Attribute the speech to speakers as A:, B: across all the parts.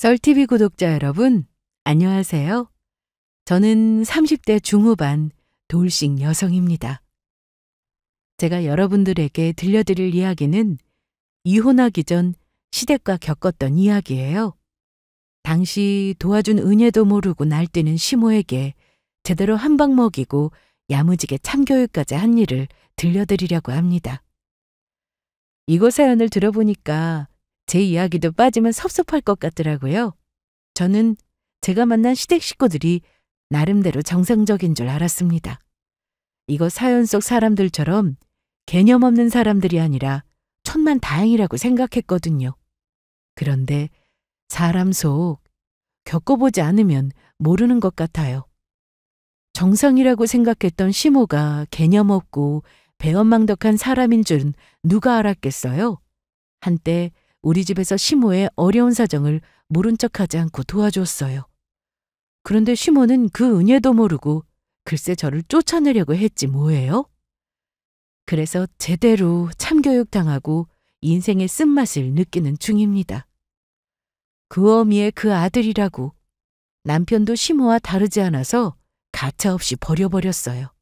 A: 썰TV 구독자 여러분, 안녕하세요. 저는 30대 중후반 돌싱 여성입니다. 제가 여러분들에게 들려드릴 이야기는 이혼하기 전 시댁과 겪었던 이야기예요. 당시 도와준 은혜도 모르고 날뛰는 시모에게 제대로 한 방 먹이고 야무지게 참교육까지 한 일을 들려드리려고 합니다. 이곳 사연을 들어보니까 제 이야기도 빠지면 섭섭할 것 같더라고요. 저는 제가 만난 시댁 식구들이 나름대로 정상적인 줄 알았습니다. 이거 사연 속 사람들처럼 개념 없는 사람들이 아니라 천만다행이라고 생각했거든요. 그런데 사람 속 겪어보지 않으면 모르는 것 같아요. 정상이라고 생각했던 시모가 개념 없고 배은망덕한 사람인 줄은 누가 알았겠어요? 한때 우리 집에서 시모의 어려운 사정을 모른 척하지 않고 도와줬어요. 그런데 시모는 그 은혜도 모르고 글쎄 저를 쫓아내려고 했지 뭐예요? 그래서 제대로 참교육당하고 인생의 쓴맛을 느끼는 중입니다. 그 어미의 그 아들이라고 남편도 시모와 다르지 않아서 가차없이 버려버렸어요.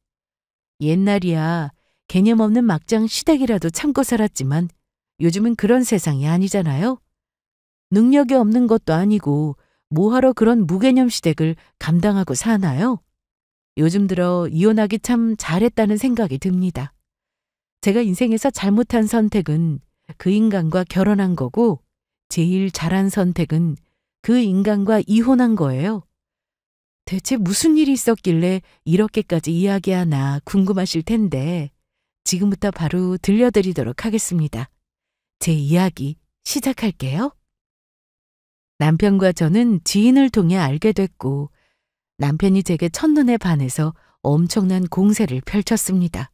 A: 옛날이야 개념 없는 막장 시댁이라도 참고 살았지만 요즘은 그런 세상이 아니잖아요. 능력이 없는 것도 아니고 뭐하러 그런 무개념 시댁을 감당하고 사나요? 요즘 들어 이혼하기 참 잘했다는 생각이 듭니다. 제가 인생에서 잘못한 선택은 그 인간과 결혼한 거고 제일 잘한 선택은 그 인간과 이혼한 거예요. 대체 무슨 일이 있었길래 이렇게까지 이야기하나 궁금하실 텐데 지금부터 바로 들려드리도록 하겠습니다. 제 이야기 시작할게요. 남편과 저는 지인을 통해 알게 됐고 남편이 제게 첫눈에 반해서 엄청난 공세를 펼쳤습니다.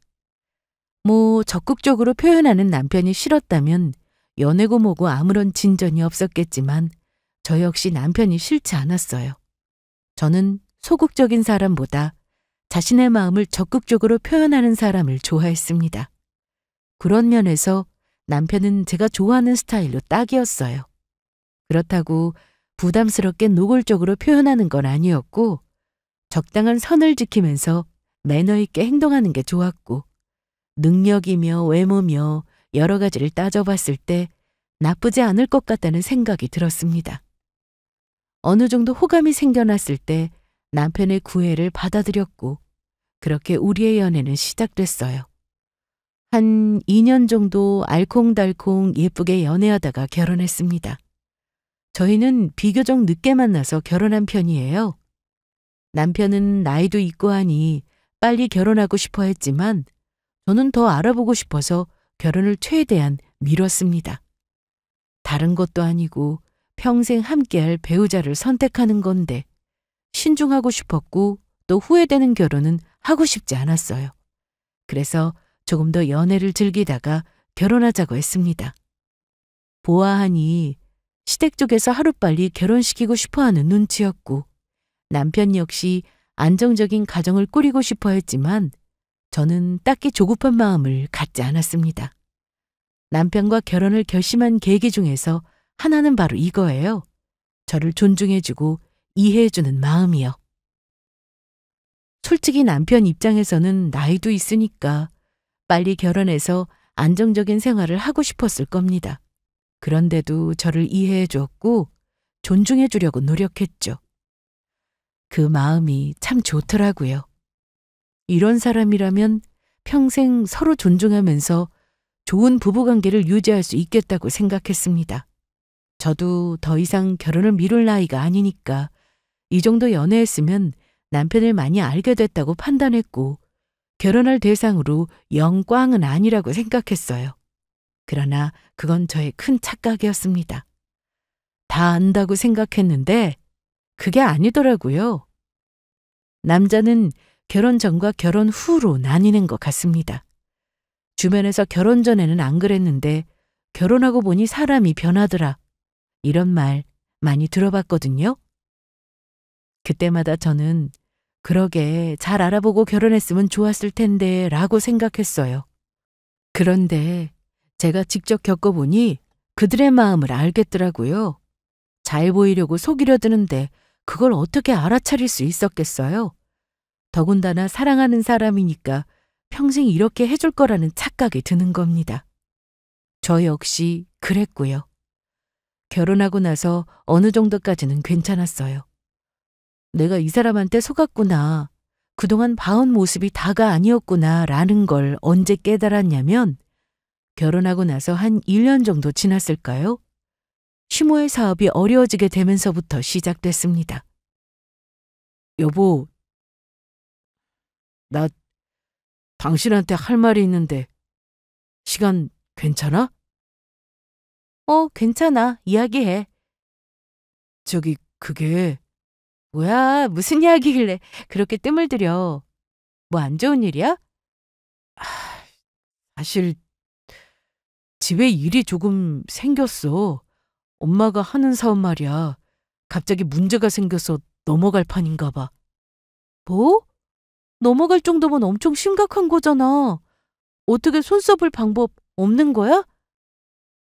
A: 적극적으로 표현하는 남편이 싫었다면 연애고 뭐고 아무런 진전이 없었겠지만 저 역시 남편이 싫지 않았어요. 저는 소극적인 사람보다 자신의 마음을 적극적으로 표현하는 사람을 좋아했습니다. 그런 면에서 남편은 제가 좋아하는 스타일로 딱이었어요. 그렇다고 부담스럽게 노골적으로 표현하는 건 아니었고 적당한 선을 지키면서 매너 있게 행동하는 게 좋았고 능력이며 외모며 여러 가지를 따져봤을 때 나쁘지 않을 것 같다는 생각이 들었습니다. 어느 정도 호감이 생겨났을 때 남편의 구애를 받아들였고 그렇게 우리의 연애는 시작됐어요. 한 2년 정도 알콩달콩 예쁘게 연애하다가 결혼했습니다. 저희는 비교적 늦게 만나서 결혼한 편이에요. 남편은 나이도 있고 하니 빨리 결혼하고 싶어 했지만 저는 더 알아보고 싶어서 결혼을 최대한 미뤘습니다. 다른 것도 아니고 평생 함께할 배우자를 선택하는 건데 신중하고 싶었고 또 후회되는 결혼은 하고 싶지 않았어요. 그래서 조금 더 연애를 즐기다가 결혼하자고 했습니다. 보아하니 시댁 쪽에서 하루빨리 결혼시키고 싶어하는 눈치였고 남편 역시 안정적인 가정을 꾸리고 싶어 했지만 저는 딱히 조급한 마음을 갖지 않았습니다. 남편과 결혼을 결심한 계기 중에서 하나는 바로 이거예요. 저를 존중해주고 이해해주는 마음이요. 솔직히 남편 입장에서는 나이도 있으니까 빨리 결혼해서 안정적인 생활을 하고 싶었을 겁니다. 그런데도 저를 이해해 주었고 존중해 주려고 노력했죠. 그 마음이 참 좋더라고요. 이런 사람이라면 평생 서로 존중하면서 좋은 부부관계를 유지할 수 있겠다고 생각했습니다. 저도 더 이상 결혼을 미룰 나이가 아니니까 이 정도 연애했으면 남편을 많이 알게 됐다고 판단했고 결혼할 대상으로 영 꽝은 아니라고 생각했어요. 그러나 그건 저의 큰 착각이었습니다. 다 안다고 생각했는데 그게 아니더라고요. 남자는 결혼 전과 결혼 후로 나뉘는 것 같습니다. 주변에서 결혼 전에는 안 그랬는데 결혼하고 보니 사람이 변하더라. 이런 말 많이 들어봤거든요. 그때마다 저는 그러게 잘 알아보고 결혼했으면 좋았을 텐데 라고 생각했어요. 그런데 제가 직접 겪어보니 그들의 마음을 알겠더라고요. 잘 보이려고 속이려 드는데 그걸 어떻게 알아차릴 수 있었겠어요? 더군다나 사랑하는 사람이니까 평생 이렇게 해줄 거라는 착각이 드는 겁니다. 저 역시 그랬고요. 결혼하고 나서 어느 정도까지는 괜찮았어요. 내가 이 사람한테 속았구나. 그동안 봐온 모습이 다가 아니었구나 라는 걸 언제 깨달았냐면 결혼하고 나서 한 1년 정도 지났을까요? 시모의 사업이 어려워지게 되면서부터 시작됐습니다. 여보, 나 당신한테 할 말이 있는데 시간 괜찮아? 괜찮아. 이야기해. 저기 그게 뭐야, 무슨 이야기길래 그렇게 뜸을 들여. 뭐 안 좋은 일이야? 사실 집에 일이 조금 생겼어. 엄마가 하는 사업 말이야. 갑자기 문제가 생겨서 넘어갈 판인가 봐. 뭐? 넘어갈 정도면 엄청 심각한 거잖아. 어떻게 손 써볼 방법 없는 거야?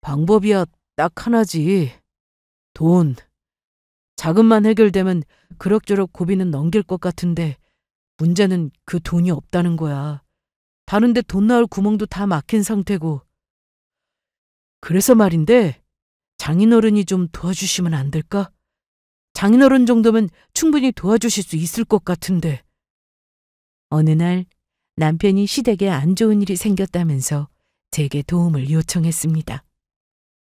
A: 방법이야 딱 하나지. 돈. 자금만 해결되면 그럭저럭 고비는 넘길 것 같은데 문제는 그 돈이 없다는 거야. 다른데 돈 나올 구멍도 다 막힌 상태고. 그래서 말인데 장인어른이 좀 도와주시면 안 될까? 장인어른 정도면 충분히 도와주실 수 있을 것 같은데. 어느 날 남편이 시댁에 안 좋은 일이 생겼다면서 제게 도움을 요청했습니다.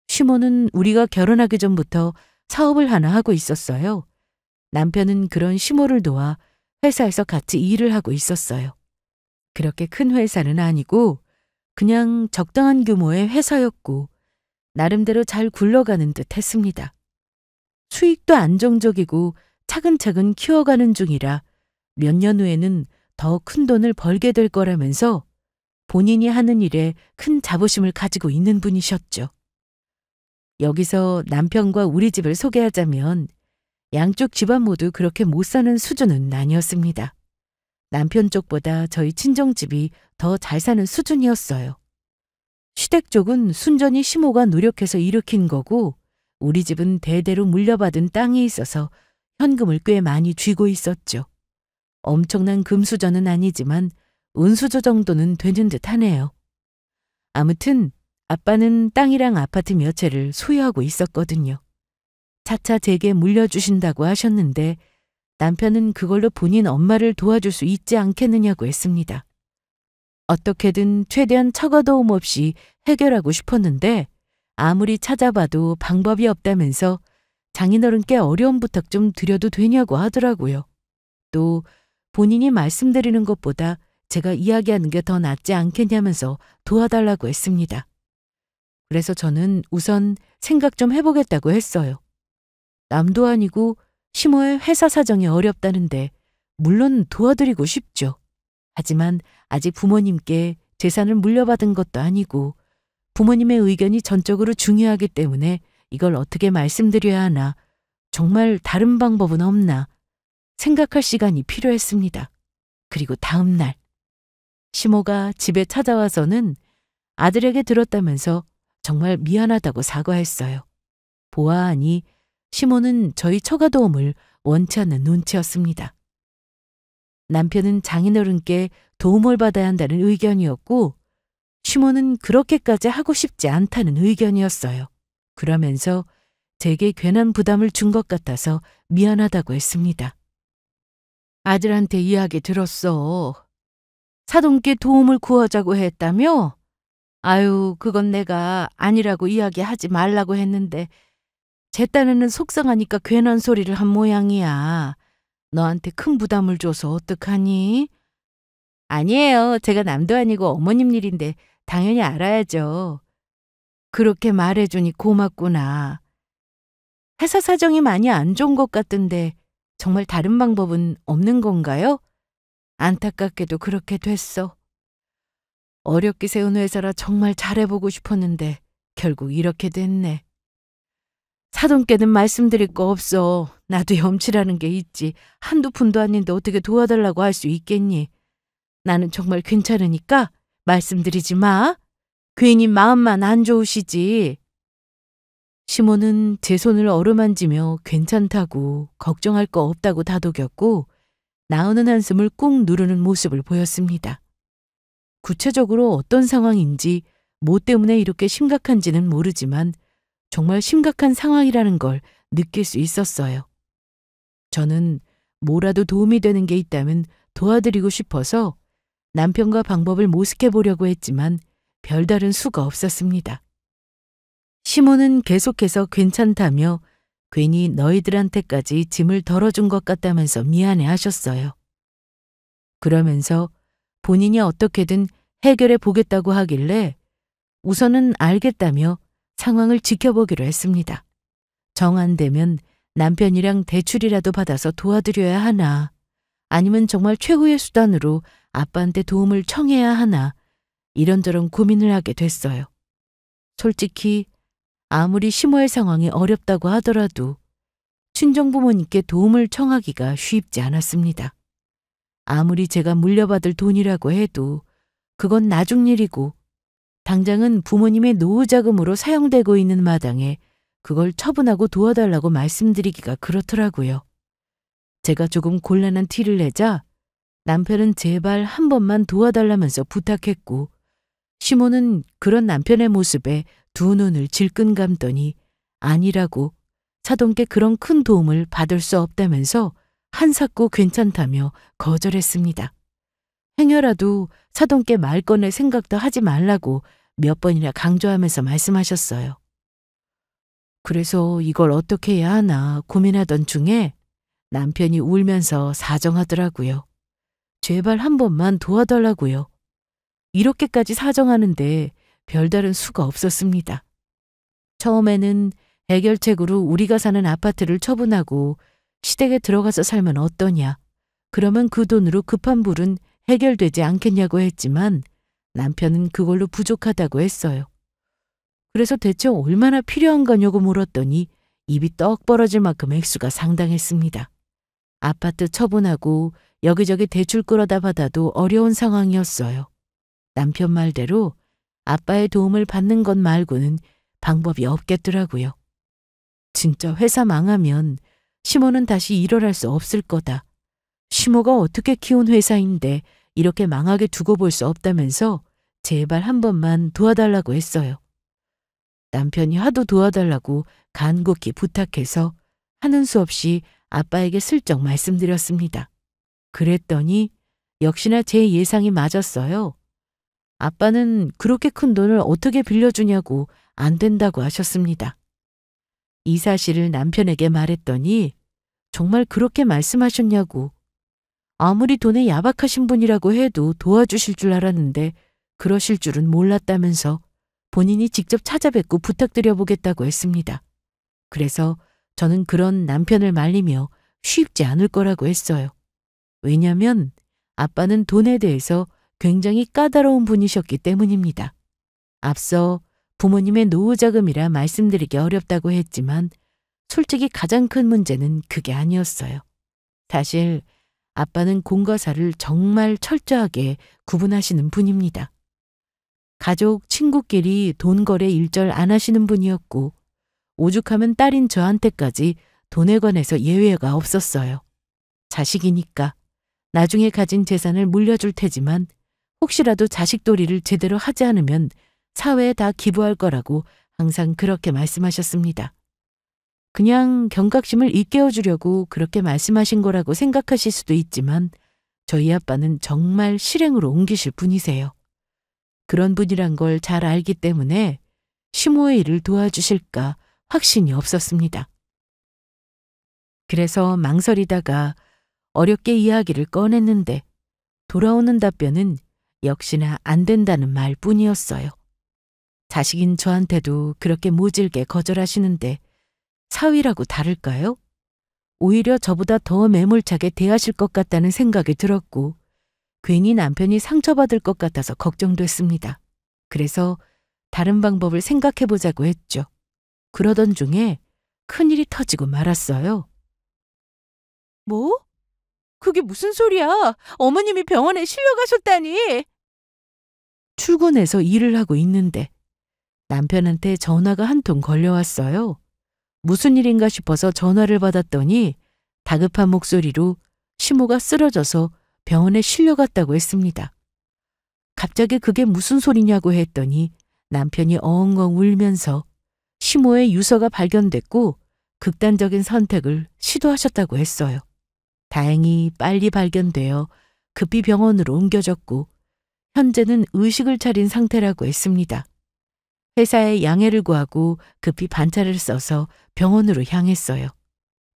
A: 시모는 우리가 결혼하기 전부터 사업을 하나 하고 있었어요. 남편은 그런 시모를 도와 회사에서 같이 일을 하고 있었어요. 그렇게 큰 회사는 아니고 그냥 적당한 규모의 회사였고 나름대로 잘 굴러가는 듯 했습니다. 수익도 안정적이고 차근차근 키워가는 중이라 몇 년 후에는 더 큰 돈을 벌게 될 거라면서 본인이 하는 일에 큰 자부심을 가지고 있는 분이셨죠. 여기서 남편과 우리 집을 소개하자면 양쪽 집안 모두 그렇게 못 사는 수준은 아니었습니다. 남편 쪽보다 저희 친정집이 더 잘 사는 수준이었어요. 시댁 쪽은 순전히 시모가 노력해서 일으킨 거고 우리 집은 대대로 물려받은 땅이 있어서 현금을 꽤 많이 쥐고 있었죠. 엄청난 금수저는 아니지만 은수저 정도는 되는 듯 하네요. 아무튼 아빠는 땅이랑 아파트 몇 채를 소유하고 있었거든요. 차차 제게 물려주신다고 하셨는데 남편은 그걸로 본인 엄마를 도와줄 수 있지 않겠느냐고 했습니다. 어떻게든 최대한 처가도움 없이 해결하고 싶었는데 아무리 찾아봐도 방법이 없다면서 장인어른께 어려운 부탁 좀 드려도 되냐고 하더라고요. 또 본인이 말씀드리는 것보다 제가 이야기하는 게 더 낫지 않겠냐면서 도와달라고 했습니다. 그래서 저는 우선 생각 좀 해보겠다고 했어요. 남도 아니고 시모의 회사 사정이 어렵다는데 물론 도와드리고 싶죠. 하지만 아직 부모님께 재산을 물려받은 것도 아니고 부모님의 의견이 전적으로 중요하기 때문에 이걸 어떻게 말씀드려야 하나, 정말 다른 방법은 없나 생각할 시간이 필요했습니다. 그리고 다음 날 시모가 집에 찾아와서는 아들에게 들었다면서 정말 미안하다고 사과했어요. 보아하니 시모는 저희 처가도움을 원치 않는 눈치였습니다. 남편은 장인어른께 도움을 받아야 한다는 의견이었고 시모는 그렇게까지 하고 싶지 않다는 의견이었어요. 그러면서 제게 괜한 부담을 준 것 같아서 미안하다고 했습니다. 아들한테 이야기 들었어. 사돈께 도움을 구하자고 했다며? 아유, 그건 내가 아니라고 이야기하지 말라고 했는데 제 딴에는 속상하니까 괜한 소리를 한 모양이야. 너한테 큰 부담을 줘서 어떡하니? 아니에요. 제가 남도 아니고 어머님 일인데 당연히 알아야죠. 그렇게 말해주니 고맙구나. 회사 사정이 많이 안 좋은 것 같던데 정말 다른 방법은 없는 건가요? 안타깝게도 그렇게 됐어. 어렵게 세운 회사라 정말 잘해보고 싶었는데 결국 이렇게 됐네. 사돈께는 말씀드릴 거 없어. 나도 염치라는 게 있지. 한두 푼도 아닌데 어떻게 도와달라고 할 수 있겠니? 나는 정말 괜찮으니까 말씀드리지 마. 괜히 마음만 안 좋으시지. 시모는 제 손을 어루만지며 괜찮다고 걱정할 거 없다고 다독였고 나오는 한숨을 꾹 누르는 모습을 보였습니다. 구체적으로 어떤 상황인지 뭐 때문에 이렇게 심각한지는 모르지만 정말 심각한 상황이라는 걸 느낄 수 있었어요. 저는 뭐라도 도움이 되는 게 있다면 도와드리고 싶어서 남편과 방법을 모색해 보려고 했지만 별다른 수가 없었습니다. 시모는 계속해서 괜찮다며 괜히 너희들한테까지 짐을 덜어준 것 같다면서 미안해 하셨어요. 그러면서 본인이 어떻게든 해결해 보겠다고 하길래 우선은 알겠다며 상황을 지켜보기로 했습니다. 정 안 되면 남편이랑 대출이라도 받아서 도와드려야 하나, 아니면 정말 최후의 수단으로 아빠한테 도움을 청해야 하나, 이런저런 고민을 하게 됐어요. 솔직히 아무리 시모의 상황이 어렵다고 하더라도 친정 부모님께 도움을 청하기가 쉽지 않았습니다. 아무리 제가 물려받을 돈이라고 해도 그건 나중 일이고 당장은 부모님의 노후 자금으로 사용되고 있는 마당에 그걸 처분하고 도와달라고 말씀드리기가 그렇더라고요. 제가 조금 곤란한 티를 내자 남편은 제발 한 번만 도와달라면서 부탁했고 시모는 그런 남편의 모습에 두 눈을 질끈 감더니 아니라고 사돈께 그런 큰 도움을 받을 수 없다면서 한사코 괜찮다며 거절했습니다. 행여라도 사돈께 말 꺼낼 생각도 하지 말라고 몇 번이나 강조하면서 말씀하셨어요. 그래서 이걸 어떻게 해야 하나 고민하던 중에 남편이 울면서 사정하더라고요. 제발 한 번만 도와달라고요. 이렇게까지 사정하는데 별다른 수가 없었습니다. 처음에는 해결책으로 우리가 사는 아파트를 처분하고 시댁에 들어가서 살면 어떠냐. 그러면 그 돈으로 급한 불은 해결되지 않겠냐고 했지만 남편은 그걸로 부족하다고 했어요. 그래서 대체 얼마나 필요한 거냐고 물었더니 입이 떡 벌어질 만큼 액수가 상당했습니다. 아파트 처분하고 여기저기 대출 끌어다 받아도 어려운 상황이었어요. 남편 말대로 아빠의 도움을 받는 것 말고는 방법이 없겠더라고요. 진짜 회사 망하면 시모는 다시 일어날 수 없을 거다. 시모가 어떻게 키운 회사인데 이렇게 망하게 두고 볼 수 없다면서 제발 한 번만 도와달라고 했어요. 남편이 하도 도와달라고 간곡히 부탁해서 하는 수 없이 아빠에게 슬쩍 말씀드렸습니다. 그랬더니 역시나 제 예상이 맞았어요. 아빠는 그렇게 큰 돈을 어떻게 빌려주냐고 안 된다고 하셨습니다. 이 사실을 남편에게 말했더니 정말 그렇게 말씀하셨냐고. 아무리 돈에 야박하신 분이라고 해도 도와주실 줄 알았는데 그러실 줄은 몰랐다면서 본인이 직접 찾아뵙고 부탁드려보겠다고 했습니다. 그래서 저는 그런 남편을 말리며 쉽지 않을 거라고 했어요. 왜냐면 아빠는 돈에 대해서 굉장히 까다로운 분이셨기 때문입니다. 앞서 부모님의 노후자금이라 말씀드리기 어렵다고 했지만 솔직히 가장 큰 문제는 그게 아니었어요. 사실 아빠는 공과 사를 정말 철저하게 구분하시는 분입니다. 가족, 친구끼리 돈 거래 일절 안 하시는 분이었고 오죽하면 딸인 저한테까지 돈에 관해서 예외가 없었어요. 자식이니까 나중에 가진 재산을 물려줄 테지만 혹시라도 자식 도리를 제대로 하지 않으면 사회에 다 기부할 거라고 항상 그렇게 말씀하셨습니다. 그냥 경각심을 일깨워주려고 그렇게 말씀하신 거라고 생각하실 수도 있지만 저희 아빠는 정말 실행으로 옮기실 분이세요. 그런 분이란 걸 잘 알기 때문에 시모의 일을 도와주실까 확신이 없었습니다. 그래서 망설이다가 어렵게 이야기를 꺼냈는데 돌아오는 답변은 역시나 안 된다는 말뿐이었어요. 자식인 저한테도 그렇게 모질게 거절하시는데 사위라고 다를까요? 오히려 저보다 더 매몰차게 대하실 것 같다는 생각이 들었고 괜히 남편이 상처받을 것 같아서 걱정됐습니다. 그래서 다른 방법을 생각해보자고 했죠. 그러던 중에 큰일이 터지고 말았어요. 뭐? 그게 무슨 소리야? 어머님이 병원에 실려가셨다니. 출근해서 일을 하고 있는데 남편한테 전화가 한 통 걸려왔어요. 무슨 일인가 싶어서 전화를 받았더니 다급한 목소리로 시모가 쓰러져서 병원에 실려갔다고 했습니다. 갑자기 그게 무슨 소리냐고 했더니 남편이 엉엉 울면서 시모의 유서가 발견됐고 극단적인 선택을 시도하셨다고 했어요. 다행히 빨리 발견되어 급히 병원으로 옮겨졌고 현재는 의식을 차린 상태라고 했습니다. 회사에 양해를 구하고 급히 반차를 써서 병원으로 향했어요.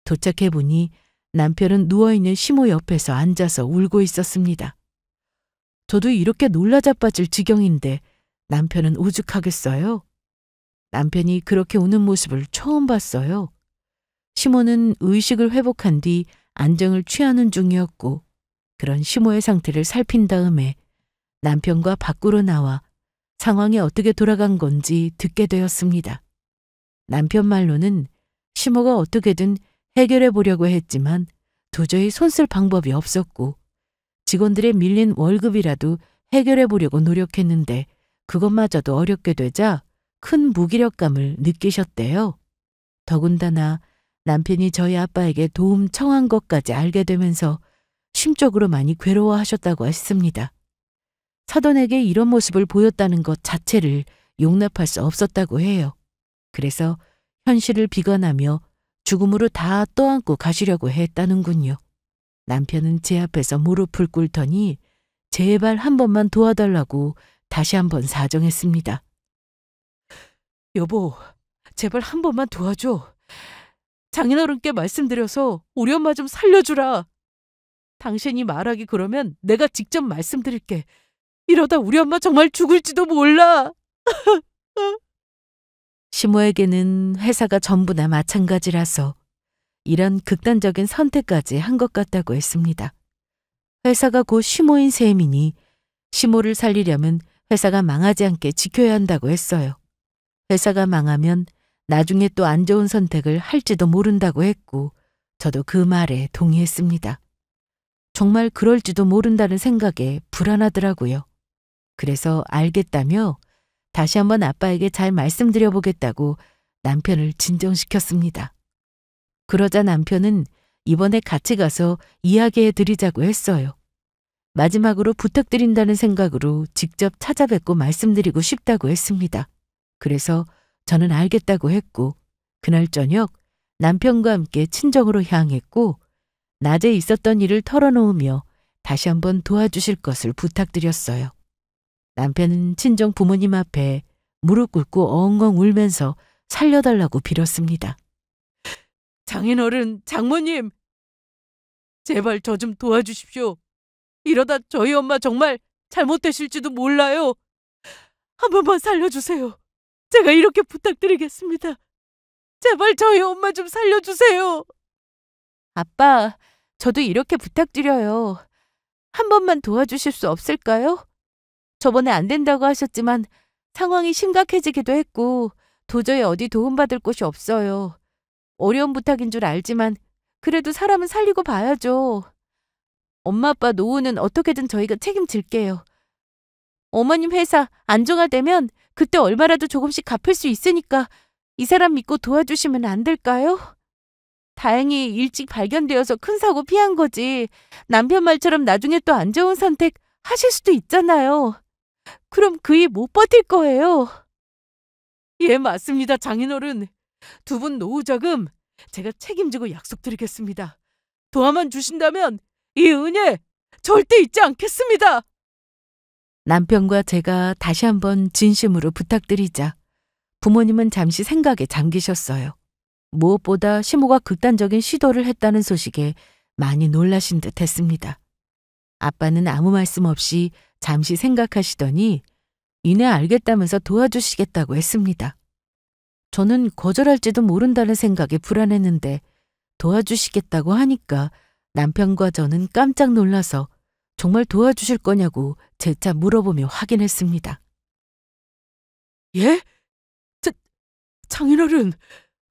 A: 도착해보니 남편은 누워있는 시모 옆에서 앉아서 울고 있었습니다. 저도 이렇게 놀라 자빠질 지경인데 남편은 오죽하겠어요? 남편이 그렇게 우는 모습을 처음 봤어요. 시모는 의식을 회복한 뒤 안정을 취하는 중이었고 그런 시모의 상태를 살핀 다음에 남편과 밖으로 나와 상황이 어떻게 돌아간 건지 듣게 되었습니다. 남편 말로는 시모가 어떻게든 해결해 보려고 했지만 도저히 손쓸 방법이 없었고 직원들의 밀린 월급이라도 해결해 보려고 노력했는데 그것마저도 어렵게 되자 큰 무기력감을 느끼셨대요. 더군다나 남편이 저희 아빠에게 도움 청한 것까지 알게 되면서 심적으로 많이 괴로워하셨다고 했습니다. 사돈에게 이런 모습을 보였다는 것 자체를 용납할 수 없었다고 해요. 그래서 현실을 비관하며 죽음으로 다 떠안고 가시려고 했다는군요. 남편은 제 앞에서 무릎을 꿇더니 제발 한 번만 도와달라고 다시 한번 사정했습니다. 여보, 제발 한 번만 도와줘. 장인어른께 말씀드려서 우리 엄마 좀 살려주라. 당신이 말하기 그러면 내가 직접 말씀드릴게. 이러다 우리 엄마 정말 죽을지도 몰라. 시모에게는 회사가 전부나 마찬가지라서 이런 극단적인 선택까지 한 것 같다고 했습니다. 회사가 곧 시모인 셈이니 시모를 살리려면 회사가 망하지 않게 지켜야 한다고 했어요. 회사가 망하면 나중에 또 안 좋은 선택을 할지도 모른다고 했고 저도 그 말에 동의했습니다. 정말 그럴지도 모른다는 생각에 불안하더라고요. 그래서 알겠다며 다시 한번 아빠에게 잘 말씀드려보겠다고 남편을 진정시켰습니다. 그러자 남편은 이번에 같이 가서 이야기해드리자고 했어요. 마지막으로 부탁드린다는 생각으로 직접 찾아뵙고 말씀드리고 싶다고 했습니다. 그래서 저는 알겠다고 했고 그날 저녁 남편과 함께 친정으로 향했고 낮에 있었던 일을 털어놓으며 다시 한번 도와주실 것을 부탁드렸어요. 남편은 친정 부모님 앞에 무릎 꿇고 엉엉 울면서 살려달라고 빌었습니다. 장인어른, 장모님, 제발 저 좀 도와주십시오. 이러다 저희 엄마 정말 잘못되실지도 몰라요. 한 번만 살려주세요. 제가 이렇게 부탁드리겠습니다. 제발 저희 엄마 좀 살려주세요. 아빠, 저도 이렇게 부탁드려요. 한 번만 도와주실 수 없을까요? 저번에 안 된다고 하셨지만 상황이 심각해지기도 했고 도저히 어디 도움받을 곳이 없어요. 어려운 부탁인 줄 알지만 그래도 사람은 살리고 봐야죠. 엄마 아빠 노후는 어떻게든 저희가 책임질게요. 어머님 회사 안정화되면 그때 얼마라도 조금씩 갚을 수 있으니까 이 사람 믿고 도와주시면 안 될까요? 다행히 일찍 발견되어서 큰 사고 피한 거지. 남편 말처럼 나중에 또 안 좋은 선택 하실 수도 있잖아요. 그럼 그 일 못 버틸 거예요. 예, 맞습니다, 장인어른. 두 분 노후 자금 제가 책임지고 약속드리겠습니다. 도와만 주신다면 이 은혜 절대 잊지 않겠습니다. 남편과 제가 다시 한번 진심으로 부탁드리자 부모님은 잠시 생각에 잠기셨어요. 무엇보다 시모가 극단적인 시도를 했다는 소식에 많이 놀라신 듯 했습니다. 아빠는 아무 말씀 없이 잠시 생각하시더니 이내 알겠다면서 도와주시겠다고 했습니다. 저는 거절할지도 모른다는 생각에 불안했는데 도와주시겠다고 하니까 남편과 저는 깜짝 놀라서 정말 도와주실 거냐고 재차 물어보며 확인했습니다. 예? 장인어른,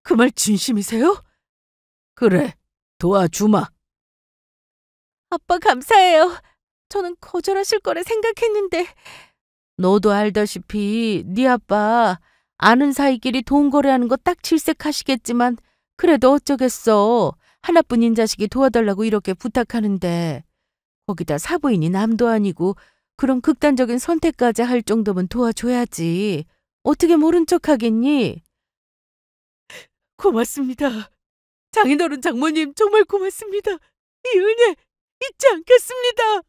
A: 그 말 진심이세요? 그래, 도와주마. 아빠 감사해요. 저는 거절하실 거라 생각했는데. 너도 알다시피 네 아빠 아는 사이끼리 돈 거래하는 거 딱 질색하시겠지만 그래도 어쩌겠어. 하나뿐인 자식이 도와달라고 이렇게 부탁하는데 거기다 사부인이 남도 아니고 그런 극단적인 선택까지 할 정도면 도와줘야지. 어떻게 모른 척 하겠니? 고맙습니다. 장인어른 장모님 정말 고맙습니다. 이 은혜 잊지 않겠습니다.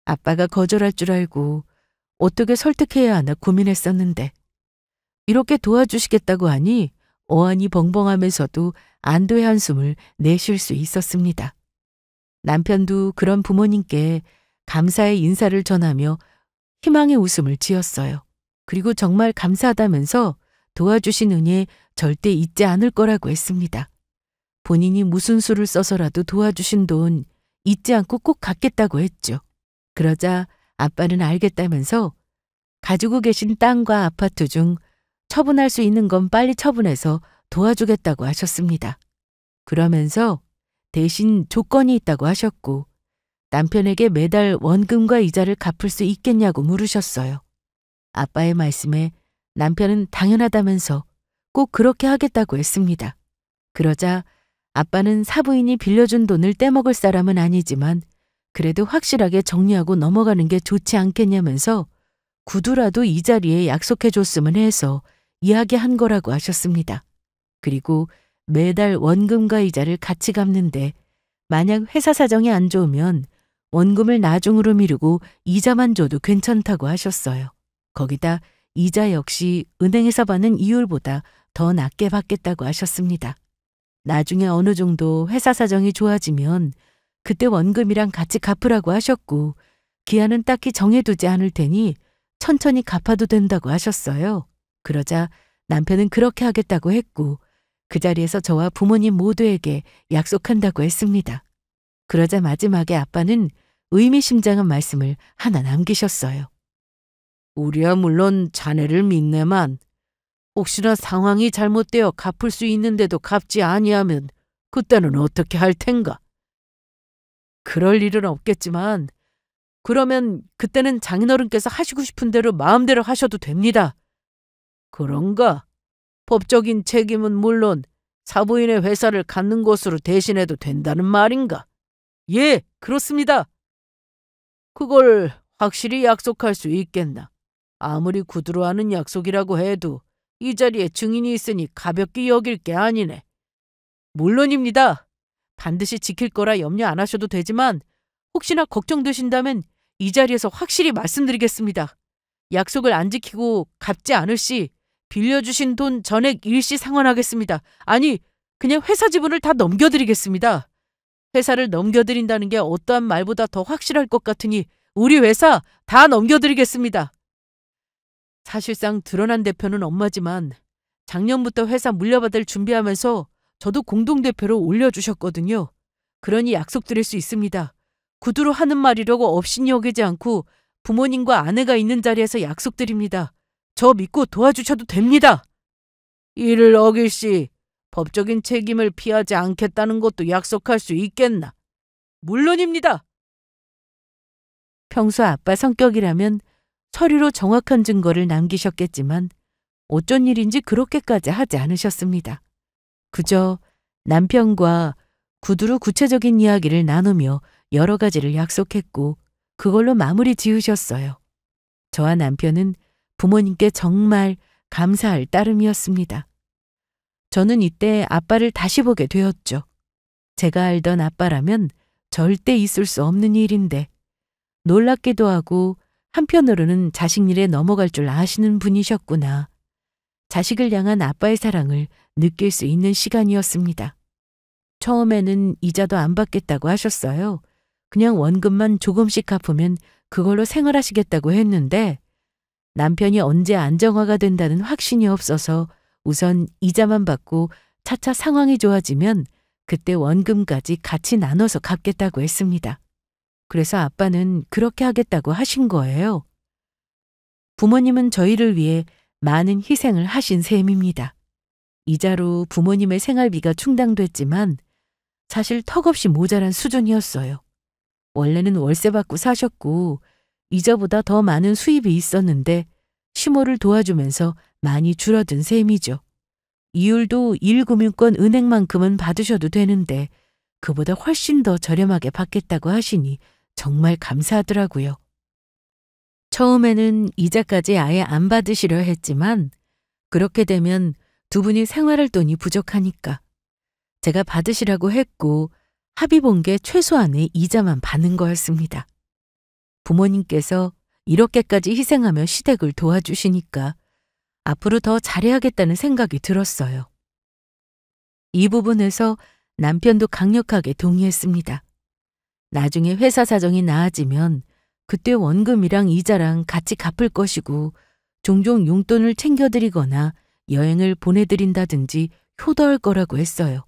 A: 아빠가 거절할 줄 알고 어떻게 설득해야 하나 고민했었는데 이렇게 도와주시겠다고 하니 어안이 벙벙하면서도 안도의 한숨을 내쉴 수 있었습니다. 남편도 그런 부모님께 감사의 인사를 전하며 희망의 웃음을 지었어요. 그리고 정말 감사하다면서 도와주신 은혜 절대 잊지 않을 거라고 했습니다. 본인이 무슨 수를 써서라도 도와주신 돈 잊지 않고 꼭 갚겠다고 했죠. 그러자 아빠는 알겠다면서 가지고 계신 땅과 아파트 중 처분할 수 있는 건 빨리 처분해서 도와주겠다고 하셨습니다. 그러면서 대신 조건이 있다고 하셨고 남편에게 매달 원금과 이자를 갚을 수 있겠냐고 물으셨어요. 아빠의 말씀에 남편은 당연하다면서 꼭 그렇게 하겠다고 했습니다. 그러자 아빠는 사부인이 빌려준 돈을 떼먹을 사람은 아니지만 그래도 확실하게 정리하고 넘어가는 게 좋지 않겠냐면서 구두라도 이 자리에 약속해줬으면 해서 이야기한 거라고 하셨습니다. 그리고 매달 원금과 이자를 같이 갚는데 만약 회사 사정이 안 좋으면 원금을 나중으로 미루고 이자만 줘도 괜찮다고 하셨어요. 거기다 이자 역시 은행에서 받는 이율보다 더 낮게 받겠다고 하셨습니다. 나중에 어느 정도 회사 사정이 좋아지면 그때 원금이랑 같이 갚으라고 하셨고 기한은 딱히 정해두지 않을 테니 천천히 갚아도 된다고 하셨어요. 그러자 남편은 그렇게 하겠다고 했고 그 자리에서 저와 부모님 모두에게 약속한다고 했습니다. 그러자 마지막에 아빠는 의미심장한 말씀을 하나 남기셨어요. 우리야 물론 자네를 믿네만 혹시나 상황이 잘못되어 갚을 수 있는데도 갚지 아니하면 그때는 어떻게 할 텐가? 그럴 일은 없겠지만 그러면 그때는 장인어른께서 하시고 싶은 대로 마음대로 하셔도 됩니다. 그런가? 법적인 책임은 물론 사부인의 회사를 갖는 것으로 대신해도 된다는 말인가? 예, 그렇습니다. 그걸 확실히 약속할 수 있겠나? 아무리 구두로 하는 약속이라고 해도 이 자리에 증인이 있으니 가볍게 여길 게 아니네. 물론입니다. 반드시 지킬 거라 염려 안 하셔도 되지만 혹시나 걱정되신다면 이 자리에서 확실히 말씀드리겠습니다. 약속을 안 지키고 갚지 않을 시 빌려주신 돈 전액 일시 상환하겠습니다. 아니, 그냥 회사 지분을 다 넘겨드리겠습니다. 회사를 넘겨드린다는 게 어떠한 말보다 더 확실할 것 같으니 우리 회사 다 넘겨드리겠습니다. 사실상 드러난 대표는 엄마지만 작년부터 회사 물려받을 준비하면서 저도 공동대표로 올려주셨거든요. 그러니 약속드릴 수 있습니다. 구두로 하는 말이라고 업신이 여기지 않고 부모님과 아내가 있는 자리에서 약속드립니다. 저 믿고 도와주셔도 됩니다. 이를 어길 시 법적인 책임을 피하지 않겠다는 것도 약속할 수 있겠나? 물론입니다. 평소 아빠 성격이라면 서류로 정확한 증거를 남기셨겠지만 어쩐 일인지 그렇게까지 하지 않으셨습니다. 그저 남편과 구두로 구체적인 이야기를 나누며 여러 가지를 약속했고 그걸로 마무리 지으셨어요. 저와 남편은 부모님께 정말 감사할 따름이었습니다. 저는 이때 아빠를 다시 보게 되었죠. 제가 알던 아빠라면 절대 있을 수 없는 일인데 놀랍기도 하고 한편으로는 자식 일에 넘어갈 줄 아시는 분이셨구나. 자식을 향한 아빠의 사랑을 느낄 수 있는 시간이었습니다. 처음에는 이자도 안 받겠다고 하셨어요. 그냥 원금만 조금씩 갚으면 그걸로 생활하시겠다고 했는데 남편이 언제 안정화가 된다는 확신이 없어서 우선 이자만 받고 차차 상황이 좋아지면 그때 원금까지 같이 나눠서 갚겠다고 했습니다. 그래서 아빠는 그렇게 하겠다고 하신 거예요. 부모님은 저희를 위해 많은 희생을 하신 셈입니다. 이자로 부모님의 생활비가 충당됐지만 사실 턱없이 모자란 수준이었어요. 원래는 월세 받고 사셨고 이자보다 더 많은 수입이 있었는데 시모를 도와주면서 많이 줄어든 셈이죠. 이율도 1금융권 은행만큼은 받으셔도 되는데 그보다 훨씬 더 저렴하게 받겠다고 하시니 정말 감사하더라고요. 처음에는 이자까지 아예 안 받으시려 했지만 그렇게 되면 두 분이 생활할 돈이 부족하니까 제가 받으시라고 했고 합의 본 게 최소한의 이자만 받는 거였습니다. 부모님께서 이렇게까지 희생하며 시댁을 도와주시니까 앞으로 더 잘해야겠다는 생각이 들었어요. 이 부분에서 남편도 강력하게 동의했습니다. 나중에 회사 사정이 나아지면 그때 원금이랑 이자랑 같이 갚을 것이고 종종 용돈을 챙겨드리거나 여행을 보내드린다든지 효도할 거라고 했어요.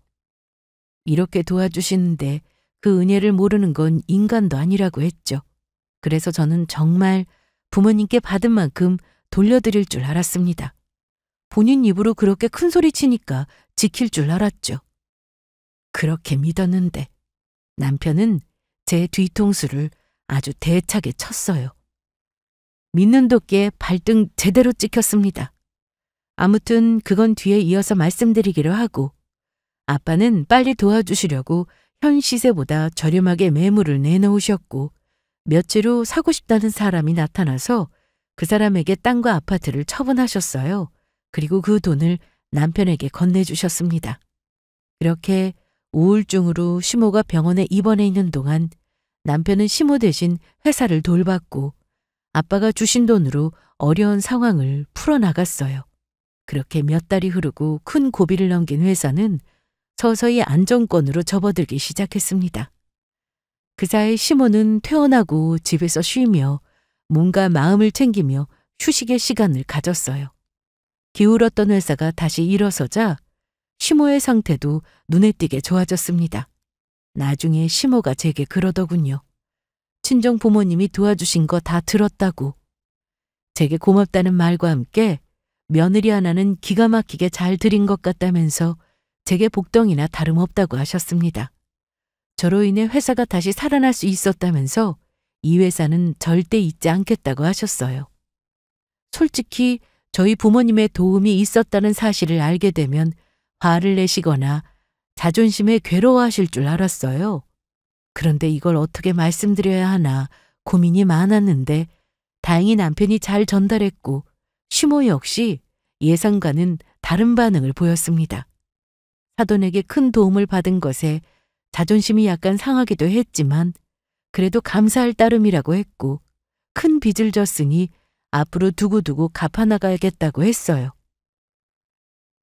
A: 이렇게 도와주시는데 그 은혜를 모르는 건 인간도 아니라고 했죠. 그래서 저는 정말 부모님께 받은 만큼 돌려드릴 줄 알았습니다. 본인 입으로 그렇게 큰 소리 치니까 지킬 줄 알았죠. 그렇게 믿었는데 남편은 제 뒤통수를 아주 대차게 쳤어요. 믿는 도끼에 발등 제대로 찍혔습니다. 아무튼 그건 뒤에 이어서 말씀드리기로 하고 아빠는 빨리 도와주시려고 현 시세보다 저렴하게 매물을 내놓으셨고 며칠 후 사고 싶다는 사람이 나타나서 그 사람에게 땅과 아파트를 처분하셨어요. 그리고 그 돈을 남편에게 건네주셨습니다. 그렇게 우울증으로 시모가 병원에 입원해 있는 동안 남편은 시모 대신 회사를 돌봤고 아빠가 주신 돈으로 어려운 상황을 풀어나갔어요. 그렇게 몇 달이 흐르고 큰 고비를 넘긴 회사는 서서히 안정권으로 접어들기 시작했습니다. 그 사이 시모는 퇴원하고 집에서 쉬며 몸과 마음을 챙기며 휴식의 시간을 가졌어요. 기울었던 회사가 다시 일어서자 시모의 상태도 눈에 띄게 좋아졌습니다. 나중에 시모가 제게 그러더군요. 친정 부모님이 도와주신 거 다 들었다고. 제게 고맙다는 말과 함께 며느리 하나는 기가 막히게 잘 들인 것 같다면서 제게 복덩이나 다름없다고 하셨습니다. 저로 인해 회사가 다시 살아날 수 있었다면서 이 회사는 절대 잊지 않겠다고 하셨어요. 솔직히 저희 부모님의 도움이 있었다는 사실을 알게 되면 화를 내시거나 자존심에 괴로워하실 줄 알았어요. 그런데 이걸 어떻게 말씀드려야 하나 고민이 많았는데 다행히 남편이 잘 전달했고 시모 역시 예상과는 다른 반응을 보였습니다. 사돈에게 큰 도움을 받은 것에 자존심이 약간 상하기도 했지만 그래도 감사할 따름이라고 했고 큰 빚을 졌으니 앞으로 두고두고 갚아나가야겠다고 했어요.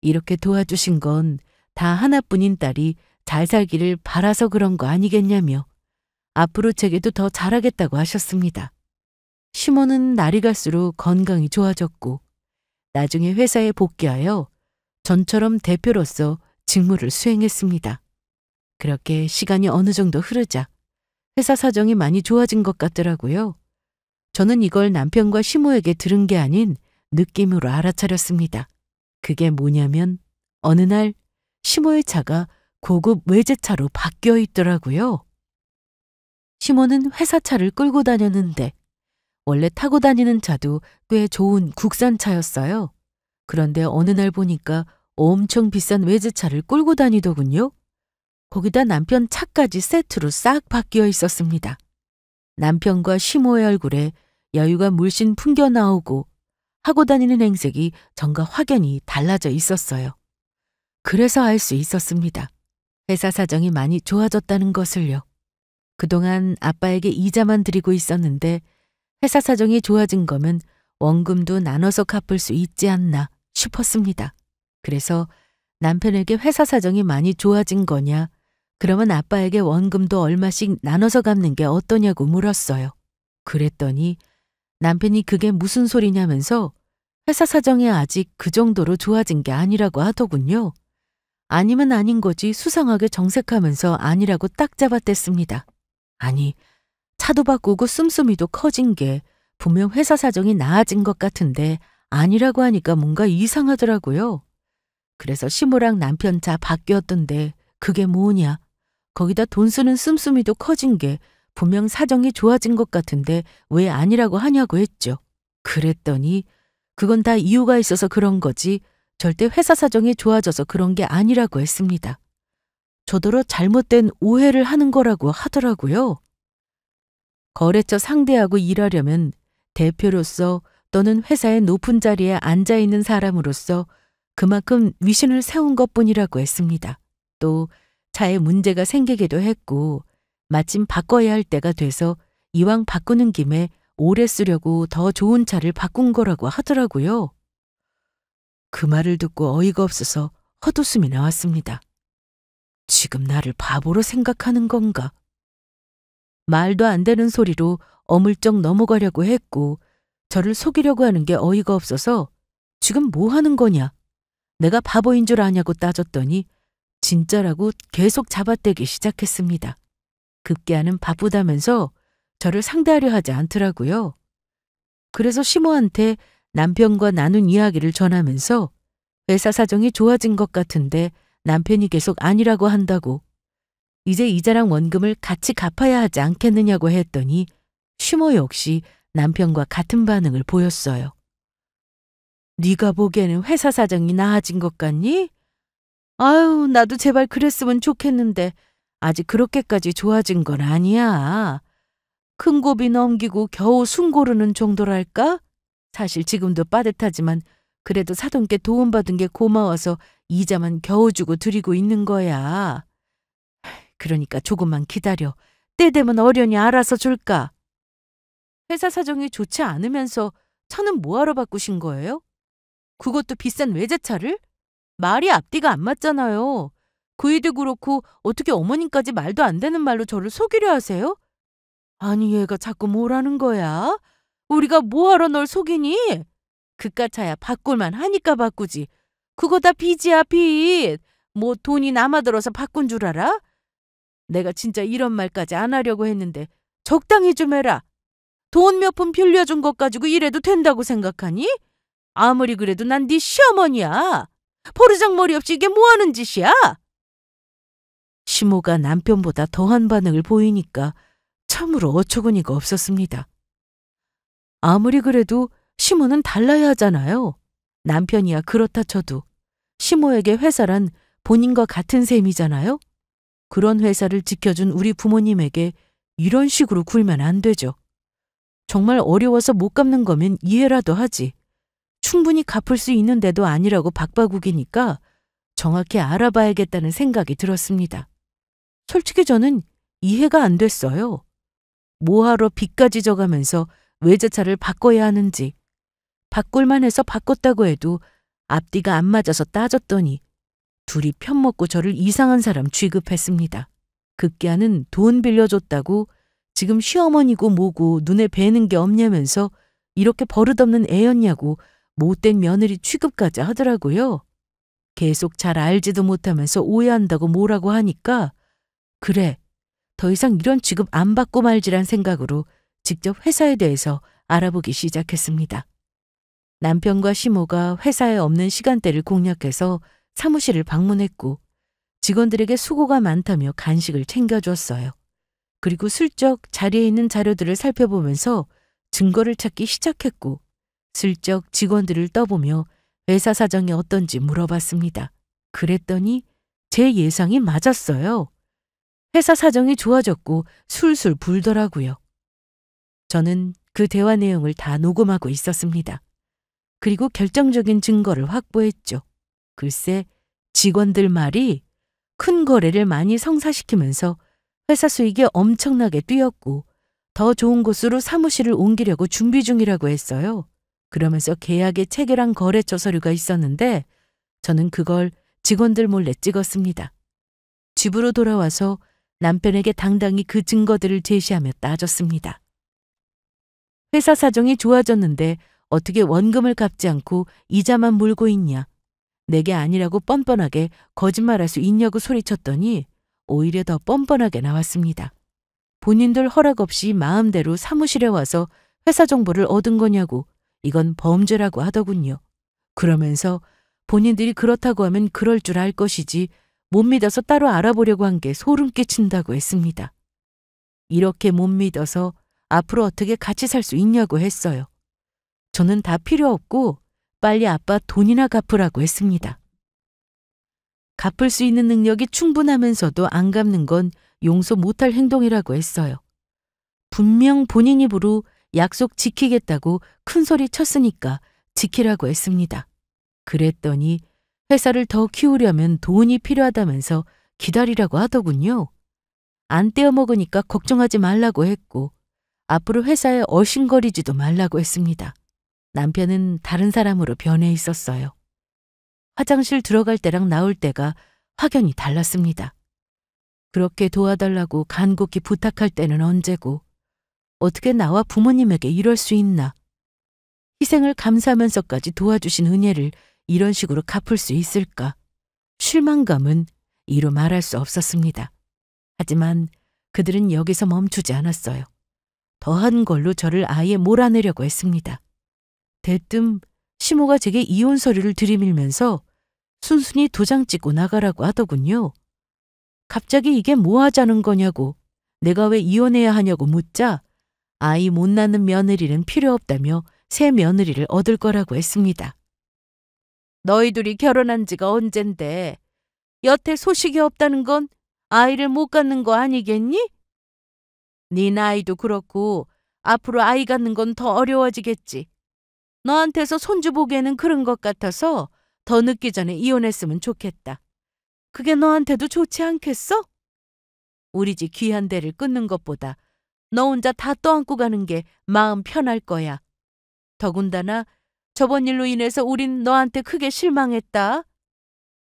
A: 이렇게 도와주신 건 다 하나뿐인 딸이 잘 살기를 바라서 그런 거 아니겠냐며 앞으로 제게도 더 잘하겠다고 하셨습니다. 시모는 날이 갈수록 건강이 좋아졌고 나중에 회사에 복귀하여 전처럼 대표로서 직무를 수행했습니다. 그렇게 시간이 어느 정도 흐르자 회사 사정이 많이 좋아진 것 같더라고요. 저는 이걸 남편과 시모에게 들은 게 아닌 느낌으로 알아차렸습니다. 그게 뭐냐면 어느 날 시모의 차가 고급 외제차로 바뀌어 있더라고요. 시모는 회사차를 끌고 다녔는데 원래 타고 다니는 차도 꽤 좋은 국산차였어요. 그런데 어느 날 보니까 엄청 비싼 외제차를 끌고 다니더군요. 거기다 남편 차까지 세트로 싹 바뀌어 있었습니다. 남편과 시모의 얼굴에 여유가 물씬 풍겨 나오고 하고 다니는 행색이 전과 확연히 달라져 있었어요. 그래서 알 수 있었습니다. 회사 사정이 많이 좋아졌다는 것을요. 그동안 아빠에게 이자만 드리고 있었는데 회사 사정이 좋아진 거면 원금도 나눠서 갚을 수 있지 않나 싶었습니다. 그래서 남편에게 회사 사정이 많이 좋아진 거냐, 그러면 아빠에게 원금도 얼마씩 나눠서 갚는 게 어떠냐고 물었어요. 그랬더니 남편이 그게 무슨 소리냐면서 회사 사정이 아직 그 정도로 좋아진 게 아니라고 하더군요. 아니면 아닌 거지 수상하게 정색하면서 아니라고 딱 잡아댔습니다. 아니, 차도 바꾸고 씀씀이도 커진 게 분명 회사 사정이 나아진 것 같은데 아니라고 하니까 뭔가 이상하더라고요. 그래서 시모랑 남편 차 바뀌었던데 그게 뭐냐. 거기다 돈 쓰는 씀씀이도 커진 게 분명 사정이 좋아진 것 같은데 왜 아니라고 하냐고 했죠. 그랬더니 그건 다 이유가 있어서 그런 거지 절대 회사 사정이 좋아져서 그런 게 아니라고 했습니다. 저더러 잘못된 오해를 하는 거라고 하더라고요. 거래처 상대하고 일하려면 대표로서 또는 회사의 높은 자리에 앉아 있는 사람으로서 그만큼 위신을 세운 것뿐이라고 했습니다. 또 차에 문제가 생기기도 했고 마침 바꿔야 할 때가 돼서 이왕 바꾸는 김에 오래 쓰려고 더 좋은 차를 바꾼 거라고 하더라고요. 그 말을 듣고 어이가 없어서 헛웃음이 나왔습니다. 지금 나를 바보로 생각하는 건가? 말도 안 되는 소리로 어물쩍 넘어가려고 했고 저를 속이려고 하는 게 어이가 없어서 지금 뭐 하는 거냐? 내가 바보인 줄 아냐고 따졌더니 진짜라고 계속 잡아떼기 시작했습니다. 급기야는 바쁘다면서 저를 상대하려 하지 않더라고요. 그래서 시모한테 남편과 나눈 이야기를 전하면서 회사 사정이 좋아진 것 같은데 남편이 계속 아니라고 한다고 이제 이자랑 원금을 같이 갚아야 하지 않겠느냐고 했더니 시모 역시 남편과 같은 반응을 보였어요. 네가 보기에는 회사 사정이 나아진 것 같니? 아유, 나도 제발 그랬으면 좋겠는데 아직 그렇게까지 좋아진 건 아니야. 큰 고비 넘기고 겨우 숨 고르는 정도랄까? 사실 지금도 빠듯하지만 그래도 사돈께 도움받은 게 고마워서 이자만 겨우 주고 드리고 있는 거야. 그러니까 조금만 기다려. 때 되면 어련히 알아서 줄까? 회사 사정이 좋지 않으면서 차는 뭐하러 바꾸신 거예요? 그것도 비싼 외제차를? 말이 앞뒤가 안 맞잖아요. 그 일도 그렇고 어떻게 어머님까지 말도 안 되는 말로 저를 속이려 하세요? 아니 얘가 자꾸 뭐라는 거야? 우리가 뭐하러 널 속이니? 그깟 차야 바꿀만 하니까 바꾸지. 그거 다 빚이야 빚. 뭐 돈이 남아들어서 바꾼 줄 알아? 내가 진짜 이런 말까지 안 하려고 했는데 적당히 좀 해라. 돈 몇 푼 빌려준 것 가지고 이래도 된다고 생각하니? 아무리 그래도 난 네 시어머니야. 버르장머리 없이 이게 뭐하는 짓이야? 시모가 남편보다 더한 반응을 보이니까 참으로 어처구니가 없었습니다. 아무리 그래도 시모는 달라야 하잖아요. 남편이야 그렇다 쳐도 시모에게 회사란 본인과 같은 셈이잖아요. 그런 회사를 지켜준 우리 부모님에게 이런 식으로 굴면 안 되죠. 정말 어려워서 못 갚는 거면 이해라도 하지. 충분히 갚을 수 있는 데도 아니라고 박바국이니까 정확히 알아봐야겠다는 생각이 들었습니다. 솔직히 저는 이해가 안 됐어요. 뭐하러 빚까지 져가면서 외제차를 바꿔야 하는지. 바꿀만 해서 바꿨다고 해도 앞뒤가 안 맞아서 따졌더니 둘이 편먹고 저를 이상한 사람 취급했습니다. 급기야는 돈 빌려줬다고 지금 시어머니고 뭐고 눈에 뵈는 게 없냐면서 이렇게 버릇없는 애였냐고 못된 며느리 취급까지 하더라고요. 계속 잘 알지도 못하면서 오해한다고 뭐라고 하니까 그래, 더 이상 이런 취급 안 받고 말지란 생각으로 직접 회사에 대해서 알아보기 시작했습니다. 남편과 시모가 회사에 없는 시간대를 공략해서 사무실을 방문했고 직원들에게 수고가 많다며 간식을 챙겨줬어요. 그리고 슬쩍 자리에 있는 자료들을 살펴보면서 증거를 찾기 시작했고 슬쩍 직원들을 떠보며 회사 사정이 어떤지 물어봤습니다. 그랬더니 제 예상이 맞았어요. 회사 사정이 좋아졌고 술술 불더라고요. 저는 그 대화 내용을 다 녹음하고 있었습니다. 그리고 결정적인 증거를 확보했죠. 글쎄, 직원들 말이 큰 거래를 많이 성사시키면서 회사 수익이 엄청나게 뛰었고 더 좋은 곳으로 사무실을 옮기려고 준비 중이라고 했어요. 그러면서 계약에 체결한 거래처 서류가 있었는데 저는 그걸 직원들 몰래 찍었습니다. 집으로 돌아와서 남편에게 당당히 그 증거들을 제시하며 따졌습니다. 회사 사정이 좋아졌는데 어떻게 원금을 갚지 않고 이자만 물고 있냐. 내게 아니라고 뻔뻔하게 거짓말할 수 있냐고 소리쳤더니 오히려 더 뻔뻔하게 나왔습니다. 본인들 허락 없이 마음대로 사무실에 와서 회사 정보를 얻은 거냐고 이건 범죄라고 하더군요. 그러면서 본인들이 그렇다고 하면 그럴 줄 알 것이지 못 믿어서 따로 알아보려고 한 게 소름 끼친다고 했습니다. 이렇게 못 믿어서 앞으로 어떻게 같이 살 수 있냐고 했어요. 저는 다 필요 없고 빨리 아빠 돈이나 갚으라고 했습니다. 갚을 수 있는 능력이 충분하면서도 안 갚는 건 용서 못할 행동이라고 했어요. 분명 본인 입으로 약속 지키겠다고 큰 소리 쳤으니까 지키라고 했습니다. 그랬더니 회사를 더 키우려면 돈이 필요하다면서 기다리라고 하더군요. 안 떼어먹으니까 걱정하지 말라고 했고 앞으로 회사에 어신거리지도 말라고 했습니다. 남편은 다른 사람으로 변해 있었어요. 화장실 들어갈 때랑 나올 때가 확연히 달랐습니다. 그렇게 도와달라고 간곡히 부탁할 때는 언제고 어떻게 나와 부모님에게 이럴 수 있나. 희생을 감사하면서까지 도와주신 은혜를 이런 식으로 갚을 수 있을까. 실망감은 이루 말할 수 없었습니다. 하지만 그들은 여기서 멈추지 않았어요. 더한 걸로 저를 아예 몰아내려고 했습니다. 대뜸 시모가 제게 이혼 서류를 들이밀면서 순순히 도장 찍고 나가라고 하더군요. 갑자기 이게 뭐 하자는 거냐고, 내가 왜 이혼해야 하냐고 묻자 아이 못 낳는 며느리는 필요 없다며 새 며느리를 얻을 거라고 했습니다. 너희 둘이 결혼한 지가 언젠데 여태 소식이 없다는 건 아이를 못 갖는 거 아니겠니? 네 나이도 그렇고 앞으로 아이 갖는 건 더 어려워지겠지. 너한테서 손주 보기에는 그런 것 같아서 더 늦기 전에 이혼했으면 좋겠다. 그게 너한테도 좋지 않겠어? 우리 집 귀한 데를 끊는 것보다 너 혼자 다 떠안고 가는 게 마음 편할 거야. 더군다나 저번 일로 인해서 우린 너한테 크게 실망했다.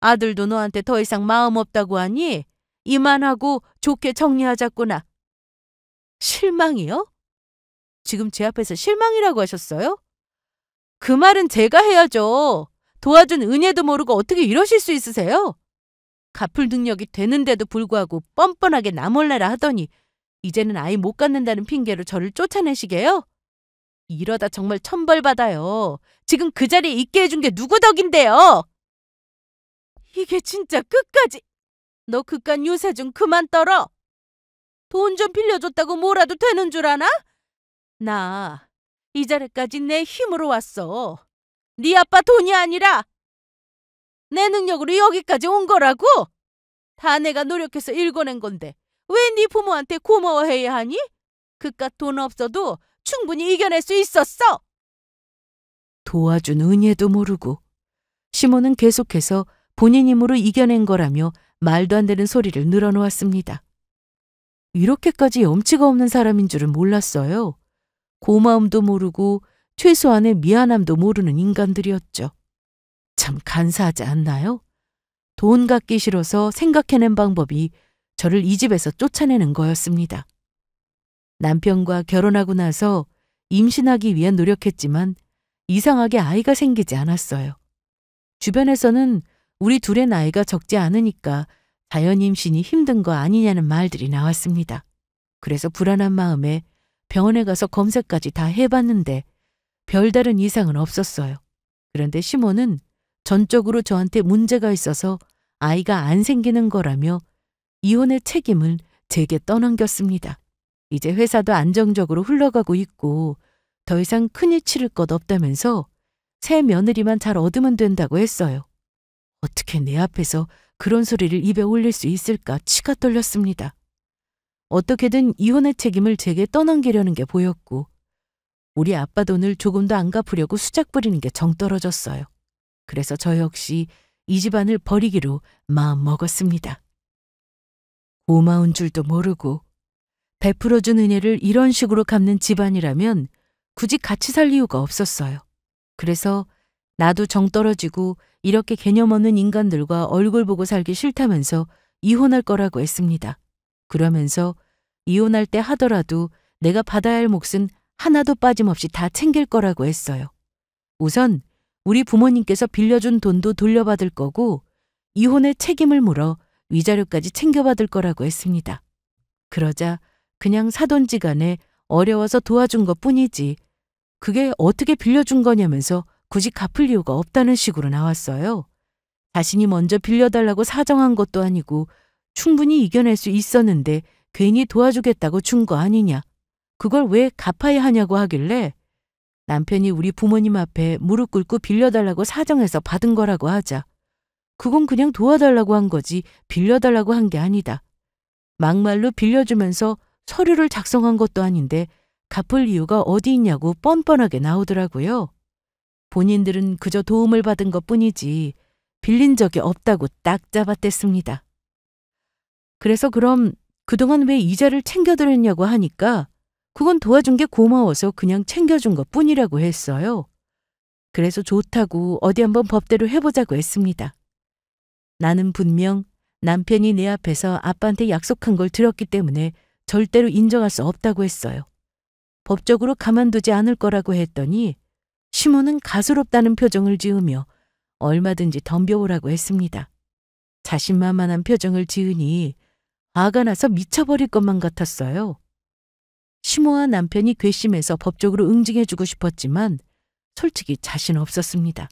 A: 아들도 너한테 더 이상 마음 없다고 하니 이만하고 좋게 정리하자꾸나. 실망이요? 지금 제 앞에서 실망이라고 하셨어요? 그 말은 제가 해야죠. 도와준 은혜도 모르고 어떻게 이러실 수 있으세요? 갚을 능력이 되는데도 불구하고 뻔뻔하게 나 몰라라 하더니 이제는 아이 못 갖는다는 핑계로 저를 쫓아내시게요? 이러다 정말 천벌받아요. 지금 그 자리에 있게 해준 게 누구 덕인데요? 이게 진짜 끝까지. 너 그깟 유세 좀 그만 떨어. 돈 좀 빌려줬다고 뭐라도 되는 줄 아나? 나 이 자리까지 내 힘으로 왔어. 네 아빠 돈이 아니라 내 능력으로 여기까지 온 거라고. 다 내가 노력해서 일궈낸 건데 왜 네 부모한테 고마워해야 하니? 그깟 돈 없어도 충분히 이겨낼 수 있었어. 도와준 은혜도 모르고 시모는 계속해서 본인 힘으로 이겨낸 거라며 말도 안 되는 소리를 늘어놓았습니다. 이렇게까지 염치가 없는 사람인 줄은 몰랐어요. 고마움도 모르고 최소한의 미안함도 모르는 인간들이었죠. 참 간사하지 않나요? 돈 갖기 싫어서 생각해낸 방법이 저를 이 집에서 쫓아내는 거였습니다. 남편과 결혼하고 나서 임신하기 위해 노력했지만 이상하게 아이가 생기지 않았어요. 주변에서는 우리 둘의 나이가 적지 않으니까 자연 임신이 힘든 거 아니냐는 말들이 나왔습니다. 그래서 불안한 마음에 병원에 가서 검사까지 다 해봤는데 별다른 이상은 없었어요. 그런데 시모는 전적으로 저한테 문제가 있어서 아이가 안 생기는 거라며 이혼의 책임을 제게 떠넘겼습니다. 이제 회사도 안정적으로 흘러가고 있고 더 이상 큰일 치를 것 없다면서 새 며느리만 잘 얻으면 된다고 했어요. 어떻게 내 앞에서 그런 소리를 입에 올릴 수 있을까 치가 떨렸습니다. 어떻게든 이혼의 책임을 제게 떠넘기려는 게 보였고 우리 아빠 돈을 조금도 안 갚으려고 수작 부리는 게 정 떨어졌어요. 그래서 저 역시 이 집안을 버리기로 마음 먹었습니다. 고마운 줄도 모르고 베풀어준 은혜를 이런 식으로 갚는 집안이라면 굳이 같이 살 이유가 없었어요. 그래서 나도 정 떨어지고 이렇게 개념 없는 인간들과 얼굴 보고 살기 싫다면서 이혼할 거라고 했습니다. 그러면서 이혼할 때 하더라도 내가 받아야 할 몫은 하나도 빠짐없이 다 챙길 거라고 했어요. 우선 우리 부모님께서 빌려준 돈도 돌려받을 거고 이혼의 책임을 물어 위자료까지 챙겨받을 거라고 했습니다. 그러자 그냥 사돈지간에 어려워서 도와준 것뿐이지 그게 어떻게 빌려준 거냐면서 굳이 갚을 이유가 없다는 식으로 나왔어요. 자신이 먼저 빌려달라고 사정한 것도 아니고 충분히 이겨낼 수 있었는데 괜히 도와주겠다고 준 거 아니냐. 그걸 왜 갚아야 하냐고 하길래 남편이 우리 부모님 앞에 무릎 꿇고 빌려달라고 사정해서 받은 거라고 하자. 그건 그냥 도와달라고 한 거지 빌려달라고 한 게 아니다. 막말로 빌려주면서 서류를 작성한 것도 아닌데 갚을 이유가 어디 있냐고 뻔뻔하게 나오더라고요. 본인들은 그저 도움을 받은 것뿐이지 빌린 적이 없다고 딱 잡아댔습니다. 그래서 그럼 그동안 왜 이자를 챙겨드렸냐고 하니까 그건 도와준 게 고마워서 그냥 챙겨준 것뿐이라고 했어요. 그래서 좋다고 어디 한번 법대로 해보자고 했습니다. 나는 분명 남편이 내 앞에서 아빠한테 약속한 걸 들었기 때문에 절대로 인정할 수 없다고 했어요. 법적으로 가만두지 않을 거라고 했더니 시모는 가소롭다는 표정을 지으며 얼마든지 덤벼오라고 했습니다. 자신만만한 표정을 지으니 화가 나서 미쳐버릴 것만 같았어요. 시모와 남편이 괘씸해서 법적으로 응징해주고 싶었지만 솔직히 자신 없었습니다.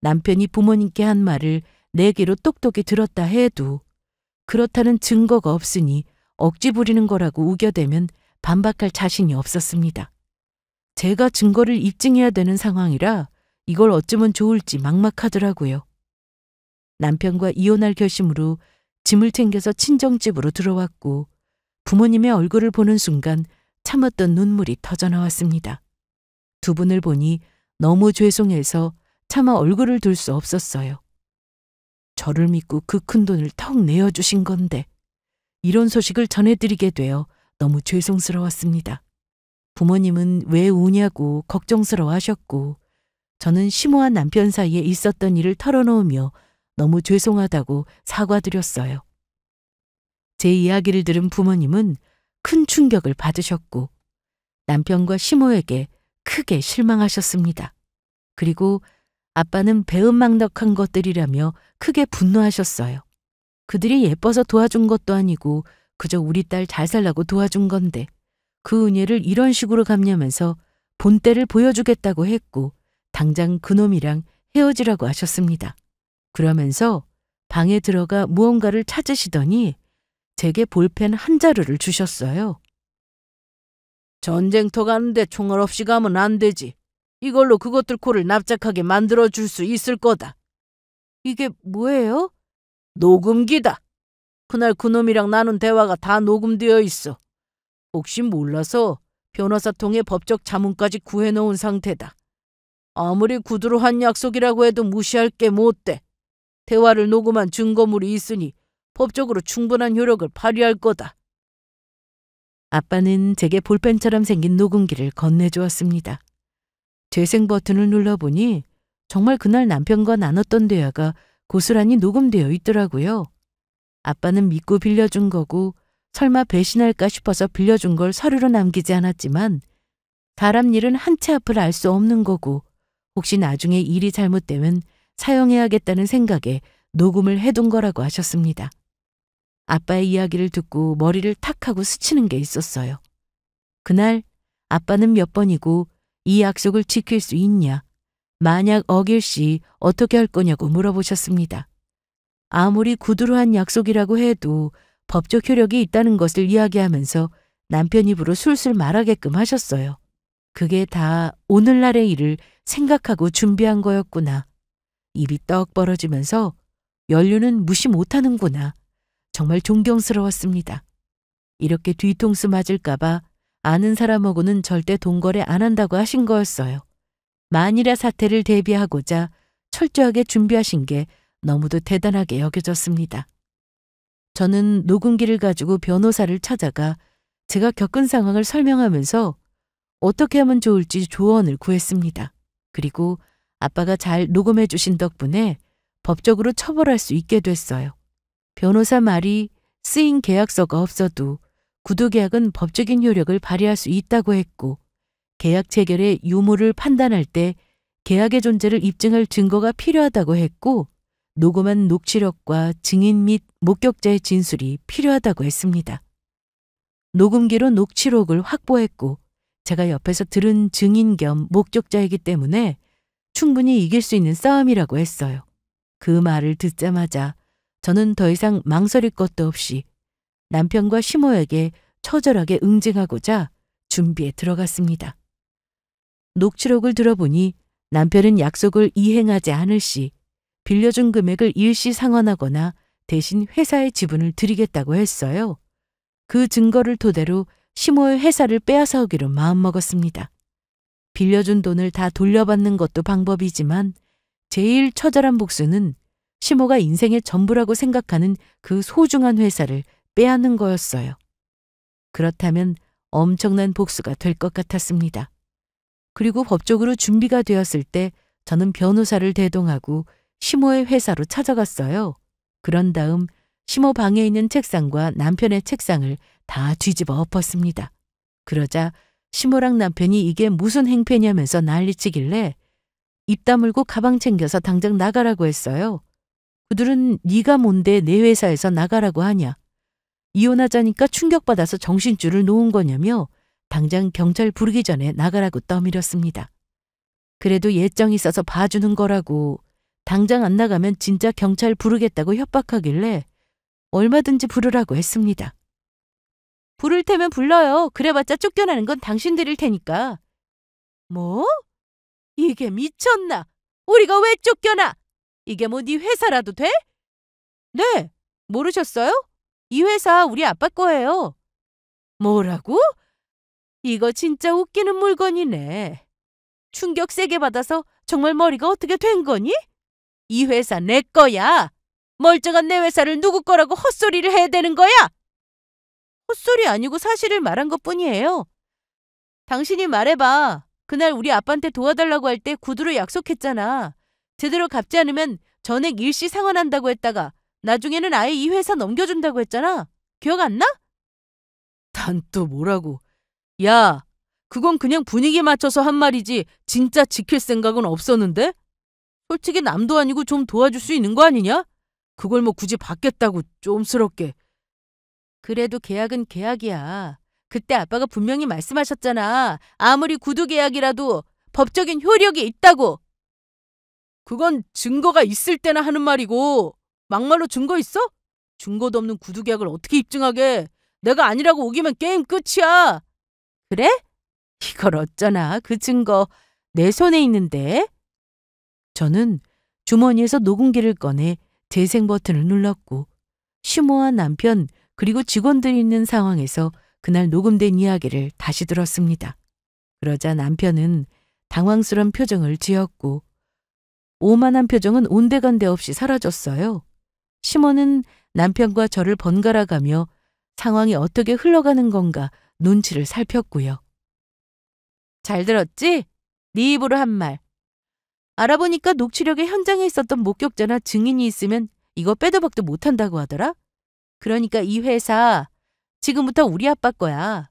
A: 남편이 부모님께 한 말을 내게로 똑똑히 들었다 해도 그렇다는 증거가 없으니 억지 부리는 거라고 우겨대면 반박할 자신이 없었습니다. 제가 증거를 입증해야 되는 상황이라 이걸 어쩌면 좋을지 막막하더라고요. 남편과 이혼할 결심으로 짐을 챙겨서 친정집으로 들어왔고 부모님의 얼굴을 보는 순간 참았던 눈물이 터져나왔습니다. 두 분을 보니 너무 죄송해서 차마 얼굴을 둘 수 없었어요. 저를 믿고 그 큰 돈을 턱 내어주신 건데 이런 소식을 전해드리게 되어 너무 죄송스러웠습니다. 부모님은 왜 우냐고 걱정스러워 하셨고 저는 시모와 남편 사이에 있었던 일을 털어놓으며 너무 죄송하다고 사과드렸어요. 제 이야기를 들은 부모님은 큰 충격을 받으셨고 남편과 시모에게 크게 실망하셨습니다. 그리고 아빠는 배은망덕한 것들이라며 크게 분노하셨어요. 그들이 예뻐서 도와준 것도 아니고 그저 우리 딸 잘 살라고 도와준 건데 그 은혜를 이런 식으로 갚냐면서 본때를 보여주겠다고 했고 당장 그놈이랑 헤어지라고 하셨습니다. 그러면서 방에 들어가 무언가를 찾으시더니 제게 볼펜 한 자루를 주셨어요. 전쟁터 가는데 총알 없이 가면 안 되지. 이걸로 그것들 코를 납작하게 만들어줄 수 있을 거다. 이게 뭐예요? 녹음기다. 그날 그놈이랑 나눈 대화가 다 녹음되어 있어. 혹시 몰라서 변호사 통해 법적 자문까지 구해놓은 상태다. 아무리 구두로한 약속이라고 해도 무시할 게 못 돼. 대화를 녹음한 증거물이 있으니 법적으로 충분한 효력을 발휘할 거다. 아빠는 제게 볼펜처럼 생긴 녹음기를 건네주었습니다. 재생 버튼을 눌러보니 정말 그날 남편과 나눴던 대화가 고스란히 녹음되어 있더라고요. 아빠는 믿고 빌려준 거고 설마 배신할까 싶어서 빌려준 걸 서류로 남기지 않았지만 사람 일은 한 치 앞을 알 수 없는 거고 혹시 나중에 일이 잘못되면 사용해야겠다는 생각에 녹음을 해둔 거라고 하셨습니다. 아빠의 이야기를 듣고 머리를 탁 하고 스치는 게 있었어요. 그날 아빠는 몇 번이고 이 약속을 지킬 수 있냐, 만약 어길 시 어떻게 할 거냐고 물어보셨습니다. 아무리 구두로 한 약속이라고 해도 법적 효력이 있다는 것을 이야기하면서 남편 입으로 술술 말하게끔 하셨어요. 그게 다 오늘날의 일을 생각하고 준비한 거였구나. 입이 떡 벌어지면서 연륜은 무시 못하는구나. 정말 존경스러웠습니다. 이렇게 뒤통수 맞을까봐 아는 사람하고는 절대 돈거래 안 한다고 하신 거였어요. 만일의 사태를 대비하고자 철저하게 준비하신 게 너무도 대단하게 여겨졌습니다. 저는 녹음기를 가지고 변호사를 찾아가 제가 겪은 상황을 설명하면서 어떻게 하면 좋을지 조언을 구했습니다. 그리고 아빠가 잘 녹음해 주신 덕분에 법적으로 처벌할 수 있게 됐어요. 변호사 말이 쓰인 계약서가 없어도 구두계약은 법적인 효력을 발휘할 수 있다고 했고 계약 체결의 유무를 판단할 때 계약의 존재를 입증할 증거가 필요하다고 했고 녹음한 녹취록과 증인 및 목격자의 진술이 필요하다고 했습니다. 녹음기로 녹취록을 확보했고 제가 옆에서 들은 증인 겸 목격자이기 때문에 충분히 이길 수 있는 싸움이라고 했어요. 그 말을 듣자마자 저는 더 이상 망설일 것도 없이 남편과 시모에게 처절하게 응징하고자 준비에 들어갔습니다. 녹취록을 들어보니 남편은 약속을 이행하지 않을 시 빌려준 금액을 일시 상환하거나 대신 회사의 지분을 드리겠다고 했어요. 그 증거를 토대로 시모의 회사를 빼앗아오기로 마음먹었습니다. 빌려준 돈을 다 돌려받는 것도 방법이지만 제일 처절한 복수는 시모가 인생의 전부라고 생각하는 그 소중한 회사를 빼앗는 거였어요. 그렇다면 엄청난 복수가 될 것 같았습니다. 그리고 법적으로 준비가 되었을 때 저는 변호사를 대동하고 시모의 회사로 찾아갔어요. 그런 다음 시모 방에 있는 책상과 남편의 책상을 다 뒤집어 엎었습니다. 그러자 시모랑 남편이 이게 무슨 행패냐면서 난리치길래 입 다물고 가방 챙겨서 당장 나가라고 했어요. 그들은 네가 뭔데 내 회사에서 나가라고 하냐. 이혼하자니까 충격받아서 정신줄을 놓은 거냐며 당장 경찰 부르기 전에 나가라고 떠밀었습니다. 그래도 예정이 있어서 봐주는 거라고 당장 안 나가면 진짜 경찰 부르겠다고 협박하길래 얼마든지 부르라고 했습니다. 부를 테면 불러요. 그래봤자 쫓겨나는 건 당신들일 테니까. 뭐? 이게 미쳤나? 우리가 왜 쫓겨나? 이게 뭐 네 회사라도 돼? 네, 모르셨어요? 이 회사 우리 아빠 거예요. 뭐라고? 이거 진짜 웃기는 물건이네. 충격 세게 받아서 정말 머리가 어떻게 된 거니? 이 회사 내 거야. 멀쩡한 내 회사를 누구 거라고 헛소리를 해야 되는 거야? 헛소리 아니고 사실을 말한 것뿐이에요. 당신이 말해봐. 그날 우리 아빠한테 도와달라고 할 때 구두로 약속했잖아. 제대로 갚지 않으면 전액 일시 상환한다고 했다가 나중에는 아예 이 회사 넘겨준다고 했잖아. 기억 안 나? 난 또 뭐라고. 야, 그건 그냥 분위기 맞춰서 한 말이지 진짜 지킬 생각은 없었는데? 솔직히 남도 아니고 좀 도와줄 수 있는 거 아니냐? 그걸 뭐 굳이 받겠다고 좀스럽게. 그래도 계약은 계약이야. 그때 아빠가 분명히 말씀하셨잖아. 아무리 구두 계약이라도 법적인 효력이 있다고. 그건 증거가 있을 때나 하는 말이고 막말로 증거 있어? 증거도 없는 구두 계약을 어떻게 입증하게. 내가 아니라고 우기면 게임 끝이야. 그래? 이걸 어쩌나. 그 증거 내 손에 있는데. 저는 주머니에서 녹음기를 꺼내 재생 버튼을 눌렀고 시모와 남편 그리고 직원들이 있는 상황에서 그날 녹음된 이야기를 다시 들었습니다. 그러자 남편은 당황스런 표정을 지었고 오만한 표정은 온데간데 없이 사라졌어요. 시모는 남편과 저를 번갈아가며 상황이 어떻게 흘러가는 건가 눈치를 살폈고요. 잘 들었지? 네 입으로 한 말. 알아보니까 녹취록에 현장에 있었던 목격자나 증인이 있으면 이거 빼도 박도 못한다고 하더라. 그러니까 이 회사 지금부터 우리 아빠 거야.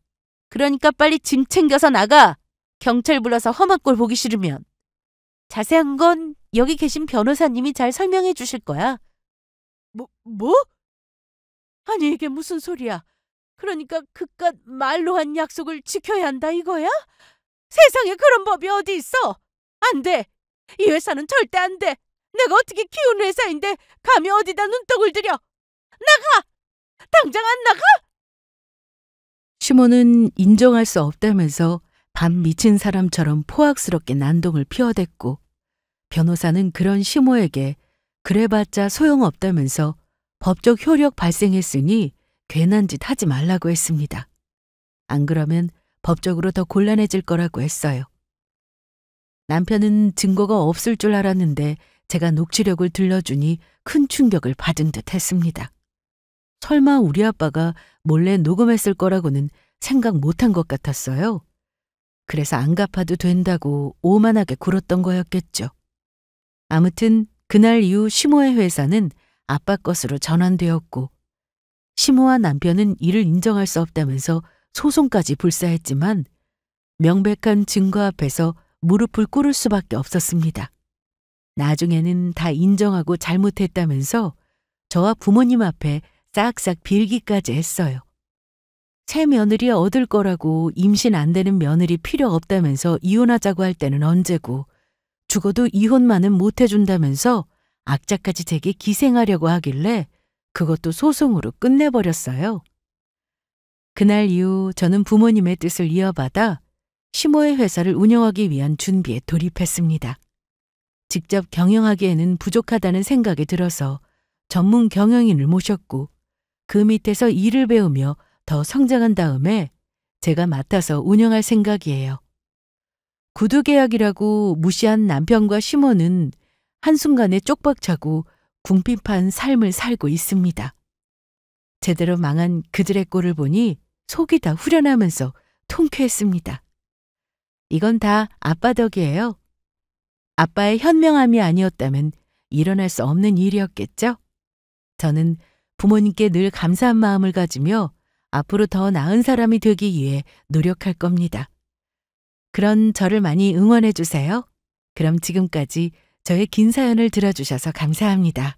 A: 그러니까 빨리 짐 챙겨서 나가. 경찰 불러서 험한 꼴 보기 싫으면. 자세한 건 여기 계신 변호사님이 잘 설명해 주실 거야. 뭐? 아니 이게 무슨 소리야. 그러니까 그깟 말로 한 약속을 지켜야 한다 이거야? 세상에 그런 법이 어디 있어? 안 돼. 이 회사는 절대 안 돼. 내가 어떻게 키운 회사인데 감히 어디다 눈독을 들여. 나가! 당장 안 나가? 시모는 인정할 수 없다면서 반 미친 사람처럼 포악스럽게 난동을 피워댔고 변호사는 그런 시모에게 그래봤자 소용없다면서 법적 효력 발생했으니 괜한 짓 하지 말라고 했습니다. 안 그러면 법적으로 더 곤란해질 거라고 했어요. 남편은 증거가 없을 줄 알았는데 제가 녹취록을 들려주니 큰 충격을 받은 듯 했습니다. 설마 우리 아빠가 몰래 녹음했을 거라고는 생각 못한 것 같았어요. 그래서 안 갚아도 된다고 오만하게 굴었던 거였겠죠. 아무튼 그날 이후 시모의 회사는 아빠 것으로 전환되었고 시모와 남편은 이를 인정할 수 없다면서 소송까지 불사했지만 명백한 증거 앞에서 무릎을 꿇을 수밖에 없었습니다. 나중에는 다 인정하고 잘못했다면서 저와 부모님 앞에 싹싹 빌기까지 했어요. 새 며느리 얻을 거라고 임신 안 되는 며느리 필요 없다면서 이혼하자고 할 때는 언제고 죽어도 이혼만은 못 해준다면서 악자까지 제게 기생하려고 하길래 그것도 소송으로 끝내버렸어요. 그날 이후 저는 부모님의 뜻을 이어받아 시모의 회사를 운영하기 위한 준비에 돌입했습니다. 직접 경영하기에는 부족하다는 생각이 들어서 전문 경영인을 모셨고 그 밑에서 일을 배우며 더 성장한 다음에 제가 맡아서 운영할 생각이에요. 구두 계약이라고 무시한 남편과 시모는 한순간에 쪽박차고 궁핍한 삶을 살고 있습니다. 제대로 망한 그들의 꼴을 보니 속이 다 후련하면서 통쾌했습니다. 이건 다 아빠 덕이에요. 아빠의 현명함이 아니었다면 일어날 수 없는 일이었겠죠? 저는 부모님께 늘 감사한 마음을 가지며 앞으로 더 나은 사람이 되기 위해 노력할 겁니다. 그런 저를 많이 응원해 주세요. 그럼 지금까지 저의 긴 사연을 들어주셔서 감사합니다.